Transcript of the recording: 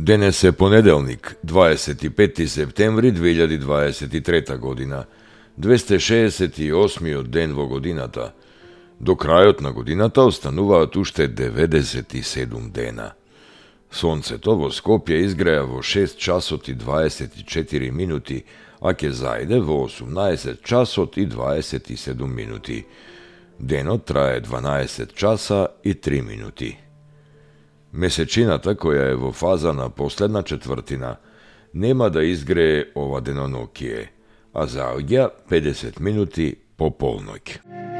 Денес е понеделник, 25. септември 2023 година, 268 ден во годината. До крајот на годината остануваат уште 97 дена. Сонцето во Скопје изгреа во 6 часот и 24 минути, а ќе зајде во 18 часот и 27 минути. Денот трае 12 часа и 3 минути. Месечината, која е во фаза на последна четвртина, нема да изгрее ова денонокие, а заоѓа 50 минути по полноќ.